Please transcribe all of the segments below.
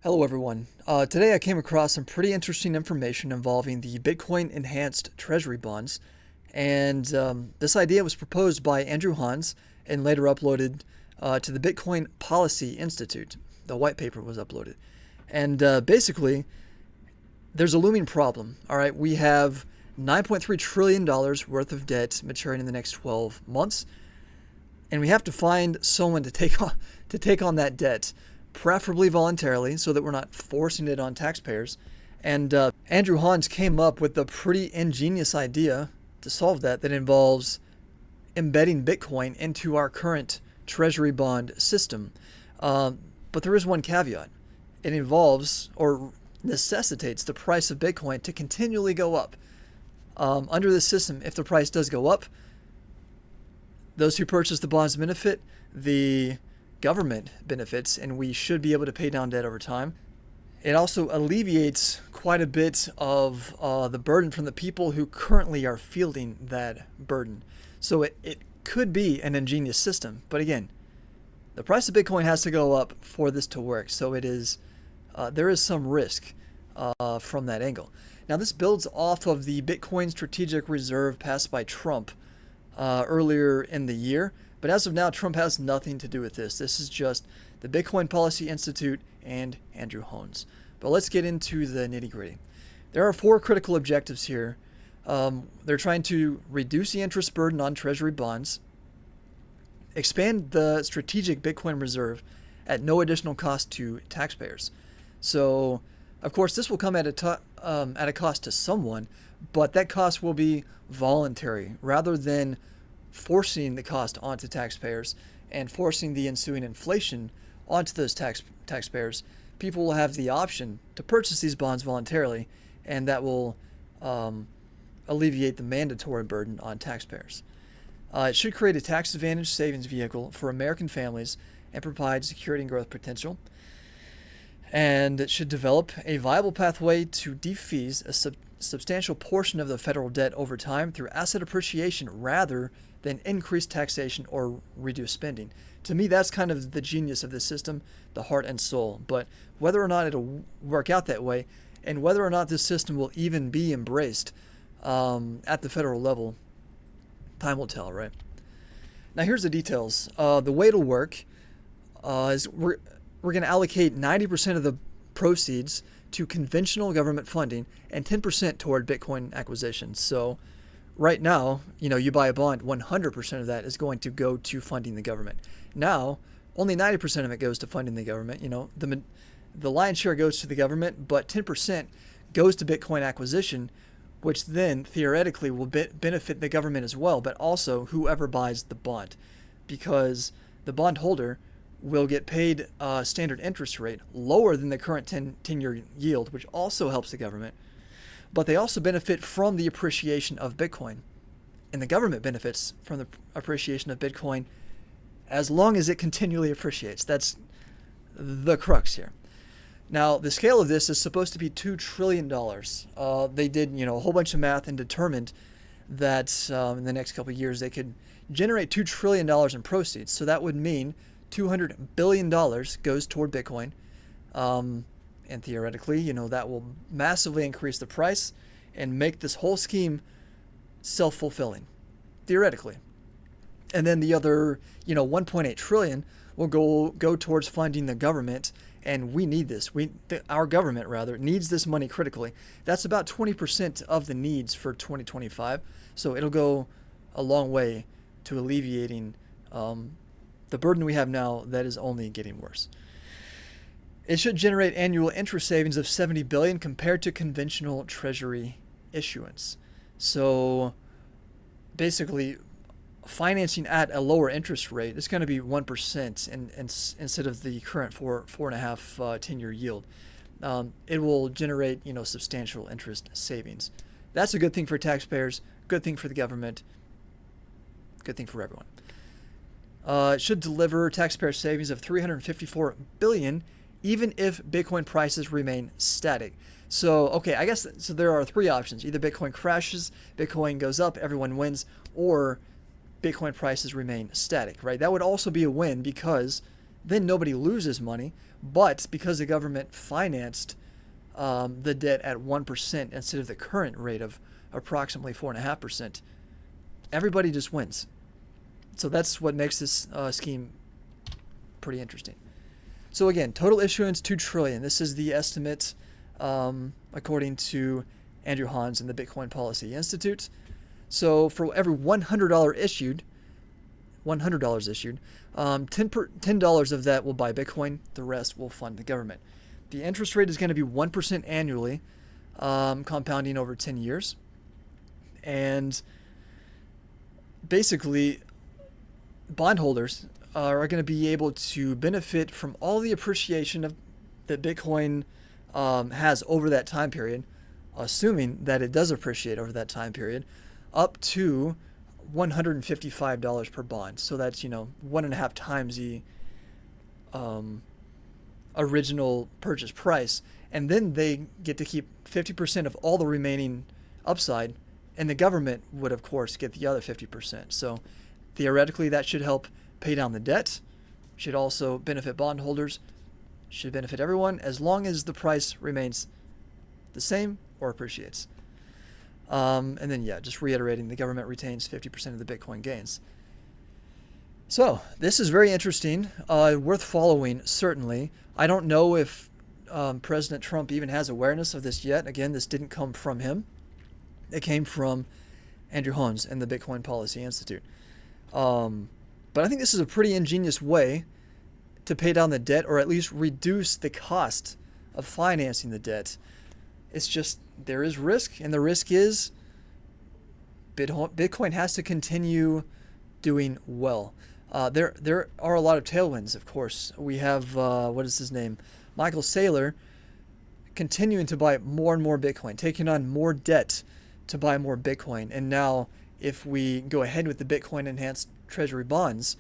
Hello everyone. Today I came across some pretty interesting information involving the Bitcoin Enhanced Treasury Bonds, and this idea was proposed by Andrew Hans and later uploaded to the Bitcoin Policy Institute. The white paper was uploaded, and basically, there's a looming problem. All right, we have $9.3 trillion worth of debt maturing in the next 12 months, and we have to find someone to take on that debt, preferably voluntarily, so that we're not forcing it on taxpayers. And Andrew Hans came up with a pretty ingenious idea to solve that involves embedding Bitcoin into our current treasury bond system. But there is one caveat. It involves or necessitates the price of Bitcoin to continually go up. Under this system, if the price does go up, those who purchase the bonds benefit, the government benefits, and we should be able to pay down debt over time. It also alleviates quite a bit of the burden from the people who currently are fielding that burden. So it could be an ingenious system, but again, the price of Bitcoin has to go up for this to work. So there is some risk from that angle. Now this builds off of the Bitcoin Strategic Reserve passed by Trump earlier in the year. But as of now, Trump has nothing to do with this. This is just the Bitcoin Policy Institute and Andrew Hans. But let's get into the nitty-gritty. There are four critical objectives here. They're trying to reduce the interest burden on treasury bonds, expand the strategic Bitcoin reserve at no additional cost to taxpayers. So, of course, this will come at a cost to someone, but that cost will be voluntary rather than forcing the cost onto taxpayers and forcing the ensuing inflation onto those taxpayers. People will have the option to purchase these bonds voluntarily, and that will alleviate the mandatory burden on taxpayers. It should create a tax advantage savings vehicle for American families and provide security and growth potential. And it should develop a viable pathway to defease a substantial portion of the federal debt over time through asset appreciation rather than increased taxation or reduced spending. To me, that's kind of the genius of this system, the heart and soul. But whether or not it'll work out that way, and whether or not this system will even be embraced at the federal level, time will tell, right? Now, here's the details. The way it'll work is we're going to allocate 90% of the proceeds to conventional government funding and 10% toward Bitcoin acquisition. So right now, you buy a bond, 100% of that is going to go to funding the government. Now, only 90% of it goes to funding the government. The lion's share goes to the government, but 10% goes to Bitcoin acquisition, which then theoretically will benefit the government as well, but also whoever buys the bond, because the bondholder will get paid a standard interest rate lower than the current 10-year yield, which also helps the government. But they also benefit from the appreciation of Bitcoin. And the government benefits from the appreciation of Bitcoin as long as it continually appreciates. That's the crux here. Now, the scale of this is supposed to be $2 trillion. They did, a whole bunch of math and determined that in the next couple of years they could generate $2 trillion in proceeds. So that would mean $200 billion goes toward Bitcoin. And theoretically, that will massively increase the price and make this whole scheme self-fulfilling, theoretically. And then the other, 1.8 trillion will go towards funding the government, and we need this. Our government, rather, needs this money critically. That's about 20% of the needs for 2025, so it'll go a long way to alleviating the burden we have now that is only getting worse. It should generate annual interest savings of $70 billion compared to conventional treasury issuance. So basically, financing at a lower interest rate is going to be 1% instead of the current 4.5 10-year yield. It will generate substantial interest savings. That's a good thing for taxpayers, good thing for the government, good thing for everyone. It should deliver taxpayer savings of $354 billion even if Bitcoin prices remain static. So, okay, I guess so there are three options. Either Bitcoin crashes, Bitcoin goes up, everyone wins, or Bitcoin prices remain static, right? That would also be a win because then nobody loses money. But because the government financed the debt at 1% instead of the current rate of approximately 4.5%, everybody just wins. So that's what makes this scheme pretty interesting. So again, total issuance $2 trillion. This is the estimate according to Andrew Hans and the Bitcoin Policy Institute. So for every $100 issued, $10 of that will buy Bitcoin. The rest will fund the government. The interest rate is going to be 1% annually, compounding over 10 years. And basically, bondholders are going to be able to benefit from all the appreciation that Bitcoin has over that time period, assuming that it does appreciate over that time period, up to $155 per bond. So that's, 1.5 times the original purchase price. And then they get to keep 50% of all the remaining upside, and the government would, of course, get the other 50%. So theoretically, that should help pay down the debt, should also benefit bondholders, should benefit everyone, as long as the price remains the same or appreciates. And then, just reiterating, the government retains 50% of the Bitcoin gains. So this is very interesting, worth following, certainly. I don't know if President Trump even has awareness of this yet. Again, this didn't come from him. It came from Andrew Hans and the Bitcoin Policy Institute. But I think this is a pretty ingenious way to pay down the debt, or at least reduce the cost of financing the debt. It's just, there is risk, and the risk is Bitcoin has to continue doing well. There are a lot of tailwinds, of course. We have, what is his name? Michael Saylor continuing to buy more and more Bitcoin, taking on more debt to buy more Bitcoin. And now, if we go ahead with the Bitcoin Enhanced Treasury Bonds,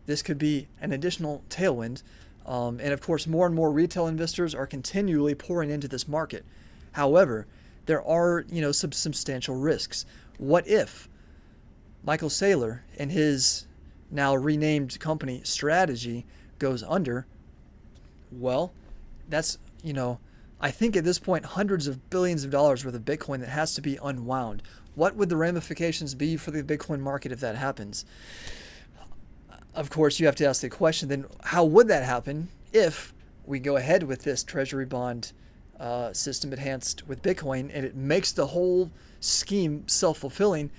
this could be an additional tailwind. And of course, more and more retail investors are continually pouring into this market. However, there are, some substantial risks. What if Michael Saylor and his now renamed company Strategy goes under? Well, that's, I think at this point, hundreds of billions of dollars worth of Bitcoin that has to be unwound. What would the ramifications be for the Bitcoin market if that happens? Of course, you have to ask the question, then how would that happen if we go ahead with this treasury bond system enhanced with Bitcoin, and it makes the whole scheme self-fulfilling?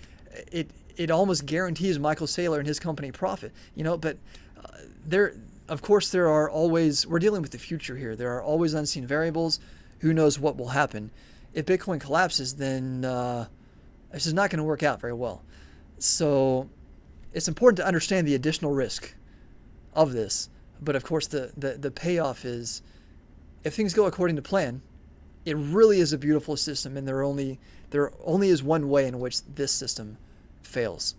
It almost guarantees Michael Saylor and his company profit, but of course, there are always, we're dealing with the future here. There are always unseen variables. Who knows what will happen? If Bitcoin collapses, then this is not going to work out very well. So it's important to understand the additional risk of this. But of course, the payoff is, if things go according to plan, it really is a beautiful system, and there only is one way in which this system fails.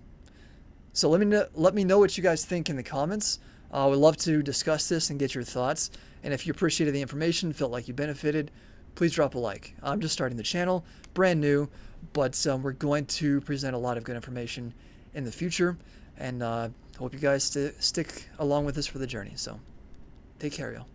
So let me know what you guys think in the comments. I would love to discuss this and get your thoughts. And if you appreciated the information, felt like you benefited, please drop a like. I'm just starting the channel, brand new, but we're going to present a lot of good information in the future. And hope you guys stick along with us for the journey. So take care, y'all.